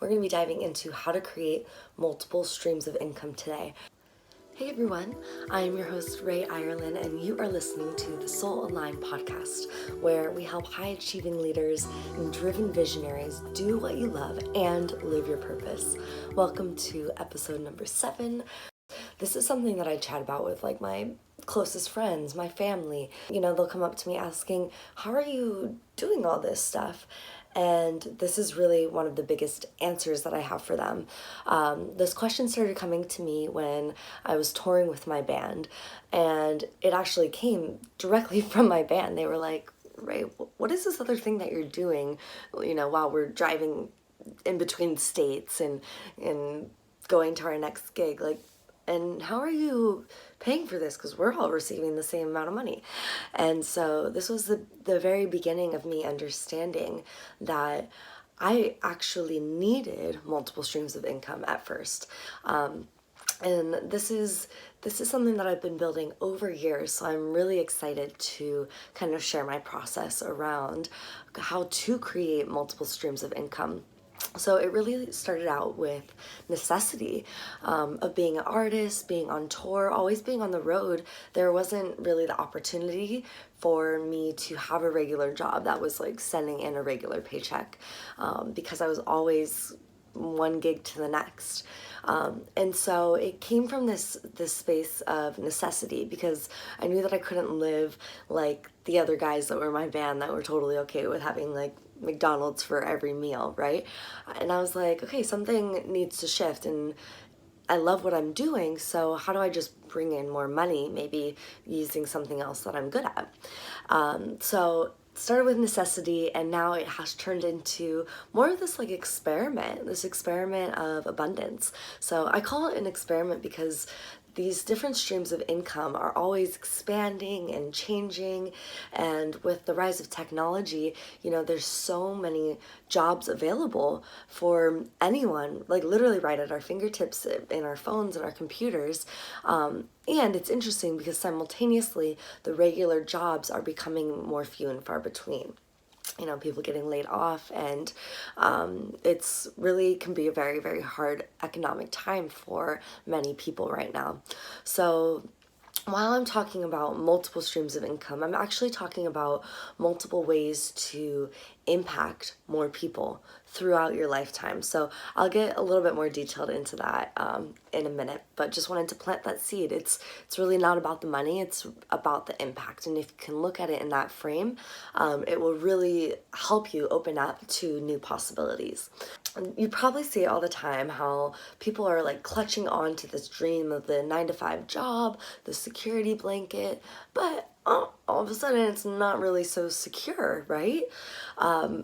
we're going to be diving into how to create multiple streams of income today. Hey everyone, I am your host Rae Irelan, and you are listening to the Soul Aligned podcast, where we help high achieving leaders and driven visionaries do what you love and live your purpose. Welcome to episode number 7. This is something that I chat about with my closest friends, my family. They'll come up to me asking, how are you doing all this stuff? And this is really one of the biggest answers that I have for them. This question started coming to me when I was touring with my band, and it actually came directly from my band. They were like, Rae, what is this other thing that you're doing, while we're driving in between states and going to our next gig? And how are you paying for this? Because we're all receiving the same amount of money. And so this was the very beginning of me understanding that I actually needed multiple streams of income at first. And this is something that I've been building over years, so I'm really excited to kind of share my process around how to create multiple streams of income. So it really started out with necessity of being an artist, being on tour, always being on the road. There wasn't really the opportunity for me to have a regular job that was sending in a regular paycheck because I was always one gig to the next. And so it came from this space of necessity, because I knew that I couldn't live like the other guys that were in my band that were totally okay with having McDonald's for every meal, right? And I was like, okay, something needs to shift, and I love what I'm doing, so how do I just bring in more money, maybe using something else that I'm good at? So started with necessity, and now it has turned into more of this experiment of abundance. So I call it an experiment because these different streams of income are always expanding and changing, and with the rise of technology, there's so many jobs available for anyone, literally right at our fingertips, in our phones and our computers. And it's interesting because simultaneously the regular jobs are becoming more few and far between. People getting laid off, and it's really can be a very, very hard economic time for many people right now. So while I'm talking about multiple streams of income, I'm actually talking about multiple ways to impact more people throughout your lifetime. So I'll get a little bit more detailed into that in a minute, but just wanted to plant that seed. It's really not about the money, it's about the impact. And if you can look at it in that frame, it will really help you open up to new possibilities. You probably see it all the time, how people are clutching on to this dream of the 9-to-5 job, the security blanket, but all of a sudden it's not really so secure, right?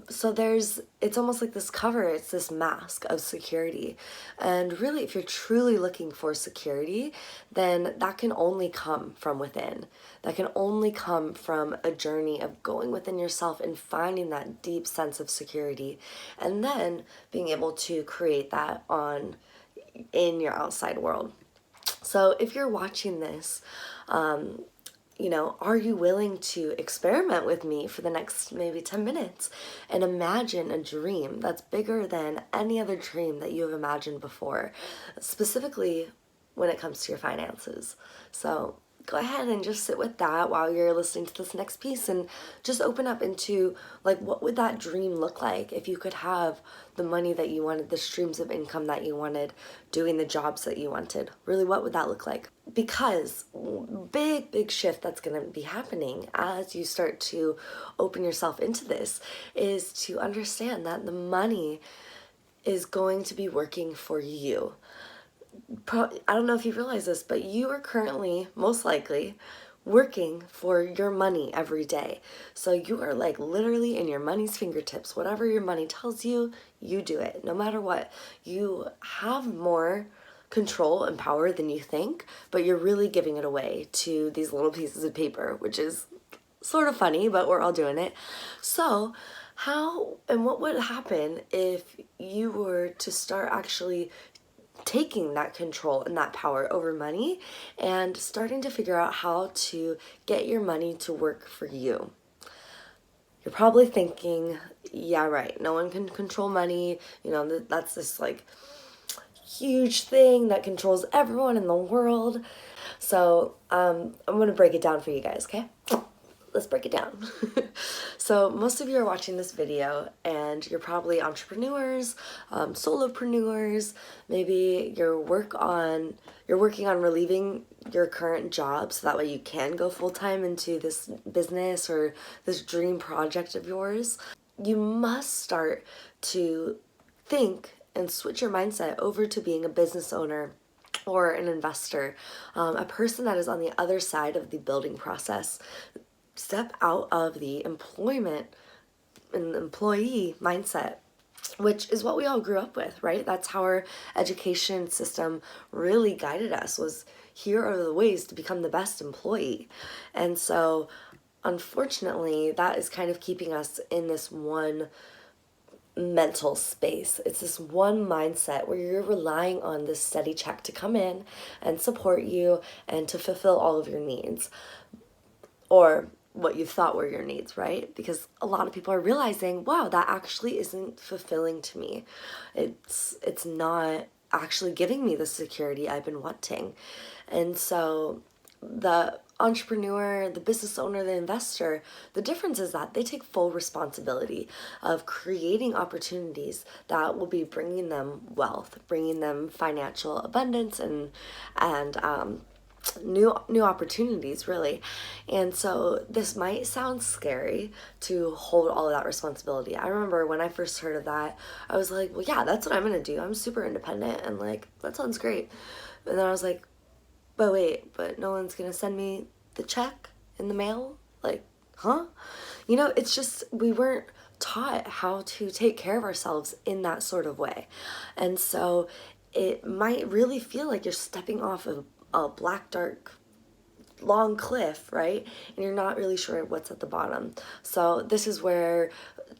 So it's almost like this cover, it's this mask of security. And really, if you're truly looking for security, then that can only come from within. That can only come from a journey of going within yourself and finding that deep sense of security, and then being able to create that in your outside world. So if you're watching this, are you willing to experiment with me for the next maybe 10 minutes and imagine a dream that's bigger than any other dream that you have imagined before, specifically when it comes to your finances? So go ahead and just sit with that while you're listening to this next piece, and just open up into what would that dream look like if you could have the money that you wanted, the streams of income that you wanted, doing the jobs that you wanted. Really, what would that look like? Because big shift that's going to be happening as you start to open yourself into this is to understand that the money is going to be working for you. I don't know if you realize this, but you are currently, most likely, working for your money every day. So you are literally in your money's fingertips. Whatever your money tells you, you do it. No matter what. You have more control and power than you think, but you're really giving it away to these little pieces of paper, which is sort of funny, but we're all doing it. So how and what would happen if you were to start actually taking that control and that power over money and starting to figure out how to get your money to work for you? You're probably thinking, yeah, right, no one can control money. That's this like huge thing that controls everyone in the world. So I'm going to break it down for you guys, okay? Let's break it down. So most of you are watching this video and you're probably entrepreneurs, solopreneurs. Maybe you're working on relieving your current job so that way you can go full-time into this business or this dream project of yours. You must start to think and switch your mindset over to being a business owner or an investor, a person that is on the other side of the building process. Step out of the employment and employee mindset, which is what we all grew up with, right? That's how our education system really guided us, was here are the ways to become the best employee. And so unfortunately, that is kind of keeping us in this one mental space. It's this one mindset where you're relying on this steady check to come in and support you and to fulfill all of your needs, or what you thought were your needs, right? Because a lot of people are realizing, wow, that actually isn't fulfilling to me. It's not actually giving me the security I've been wanting. And so the entrepreneur, the business owner, the investor, the difference is that they take full responsibility of creating opportunities that will be bringing them wealth, bringing them financial abundance and new opportunities, really. And so this might sound scary to hold all of that responsibility. I remember when I first heard of that, I was like, well, yeah, that's what I'm gonna do. I'm super independent and like, that sounds great. And then I was like, but wait, but no one's gonna send me the check in the mail? Like, huh? It's just, we weren't taught how to take care of ourselves in that sort of way. And so it might really feel like you're stepping off of a black, dark, long cliff, right? And you're not really sure what's at the bottom. So this is where,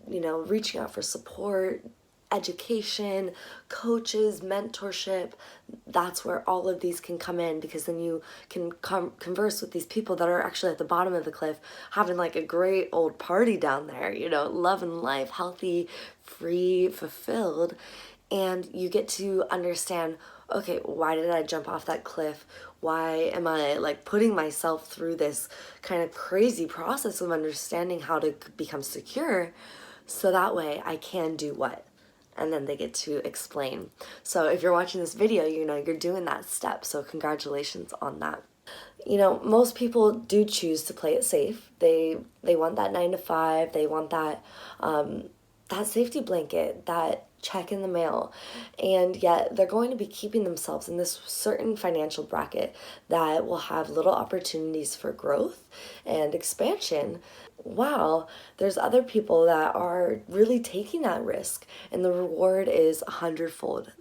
reaching out for support, education, coaches, mentorship, that's where all of these can come in, because then you can converse with these people that are actually at the bottom of the cliff having like a great old party down there, love and life, healthy, free, fulfilled. And you get to understand, okay, why did I jump off that cliff? Why am I like putting myself through this kind of crazy process of understanding how to become secure, so that way I can do what? And then they get to explain. So if you're watching this video, you're doing that step. So congratulations on that. Most people do choose to play it safe. They want that 9 to 5. They want that that safety blanket, that check in the mail, and yet they're going to be keeping themselves in this certain financial bracket that will have little opportunities for growth and expansion, while there's other people that are really taking that risk and the reward is 100-fold,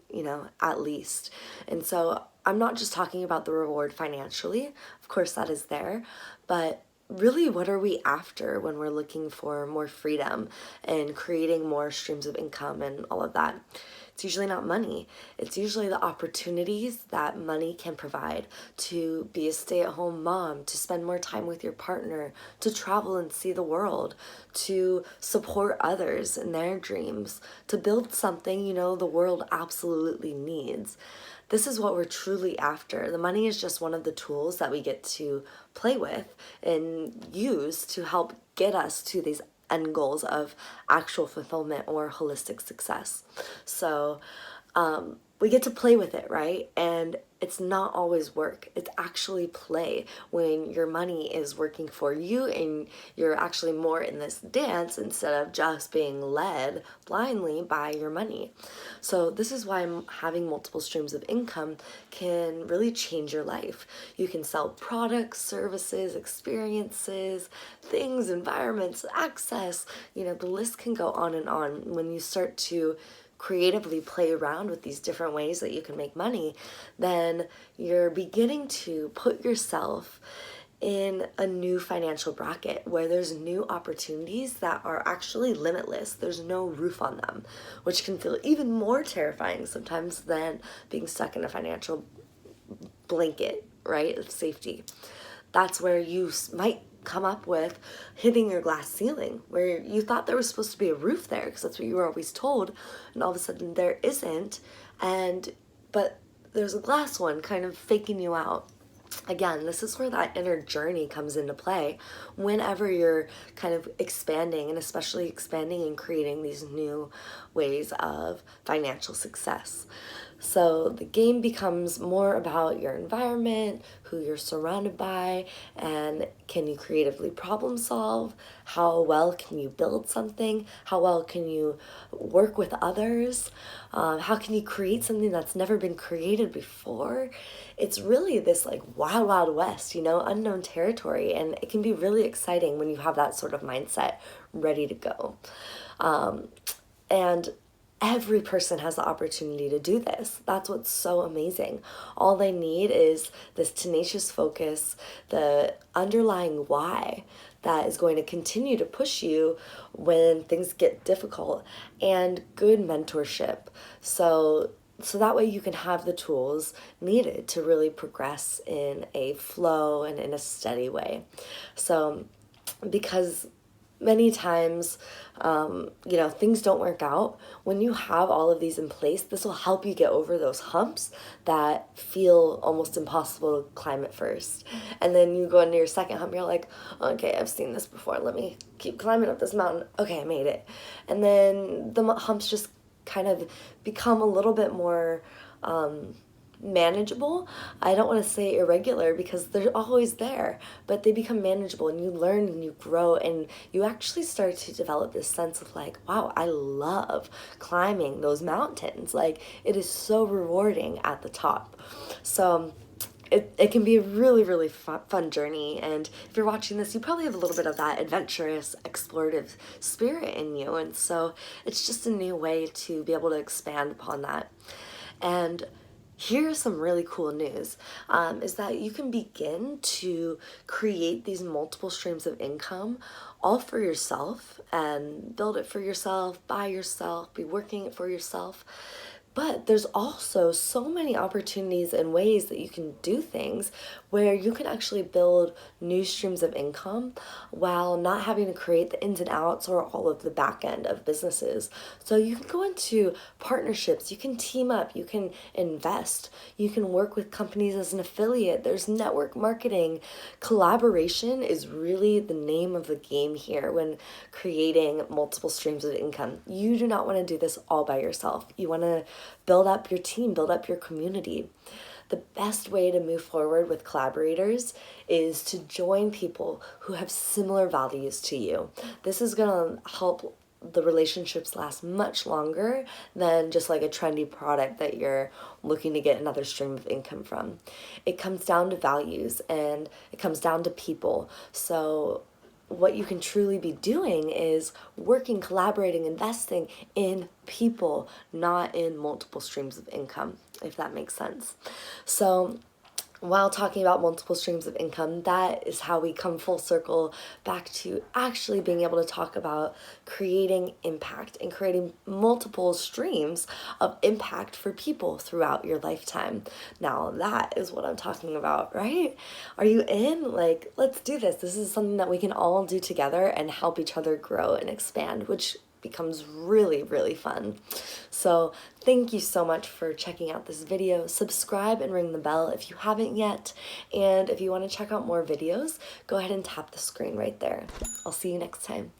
at least. And so I'm not just talking about the reward financially, of course that is there, but really, what are we after when we're looking for more freedom and creating more streams of income and all of that? It's usually not money. It's usually the opportunities that money can provide to be a stay-at-home mom, to spend more time with your partner, to travel and see the world, to support others in their dreams, to build something, the world absolutely needs. This is what we're truly after. The money is just one of the tools that we get to play with and use to help get us to these end goals of actual fulfillment or holistic success. So we get to play with it, right? And it's not always work. It's actually play when your money is working for you and you're actually more in this dance instead of just being led blindly by your money. So this is why having multiple streams of income can really change your life. You can sell products, services, experiences, things, environments, access, the list can go on and on. When you start to creatively play around with these different ways that you can make money, then you're beginning to put yourself in a new financial bracket where there's new opportunities that are actually limitless. There's no roof on them, which can feel even more terrifying sometimes than being stuck in a financial blanket, right, of safety. That's where you might come up with hitting your glass ceiling where you thought there was supposed to be a roof there because that's what you were always told, and all of a sudden there isn't, but there's a glass one kind of faking you out. Again, this is where that inner journey comes into play whenever you're kind of expanding, and especially expanding and creating these new ways of financial success. So the game becomes more about your environment, who you're surrounded by, and can you creatively problem solve? How well can you build something? How well can you work with others? How can you create something that's never been created before? It's really this like wild, wild west, unknown territory, and it can be really exciting when you have that sort of mindset ready to go. And every person has the opportunity to do this. That's what's so amazing. All they need is this tenacious focus, the underlying why that is going to continue to push you when things get difficult, and good mentorship. So that way you can have the tools needed to really progress in a flow and in a steady way. So because many times, things don't work out. When you have all of these in place, this will help you get over those humps that feel almost impossible to climb at first. And then you go into your second hump, you're like, okay, I've seen this before. Let me keep climbing up this mountain. Okay, I made it. And then the humps just kind of become a little bit more manageable. I don't want to say irregular because they're always there, but they become manageable, and you learn and you grow, and you actually start to develop this sense of like, wow, I love climbing those mountains. Like, it is so rewarding at the top. So it can be a really, really fun journey. And if you're watching this, you probably have a little bit of that adventurous, explorative spirit in you. And so it's just a new way to be able to expand upon that. And here's some really cool news, is that you can begin to create these multiple streams of income all for yourself and build it for yourself, by yourself, be working it for yourself. But there's also so many opportunities and ways that you can do things where you can actually build new streams of income while not having to create the ins and outs or all of the back end of businesses. So you can go into partnerships, you can team up, you can invest, you can work with companies as an affiliate. There's network marketing. Collaboration is really the name of the game here when creating multiple streams of income. You do not want to do this all by yourself. You want to build up your team, build up your community. The best way to move forward with collaborators is to join people who have similar values to you. This is going to help the relationships last much longer than just like a trendy product that you're looking to get another stream of income from. It comes down to values, and it comes down to people. So what you can truly be doing is working, collaborating, investing in people, not in multiple streams of income, if that makes sense. So while talking about multiple streams of income, that is how we come full circle back to actually being able to talk about creating impact and creating multiple streams of impact for people throughout your lifetime. Now, that is what I'm talking about, right? Are you in? Like, let's do this. This is something that we can all do together and help each other grow and expand, which becomes really, really fun. So thank you so much for checking out this video. Subscribe and ring the bell if you haven't yet. And if you want to check out more videos, go ahead and tap the screen right there. I'll see you next time.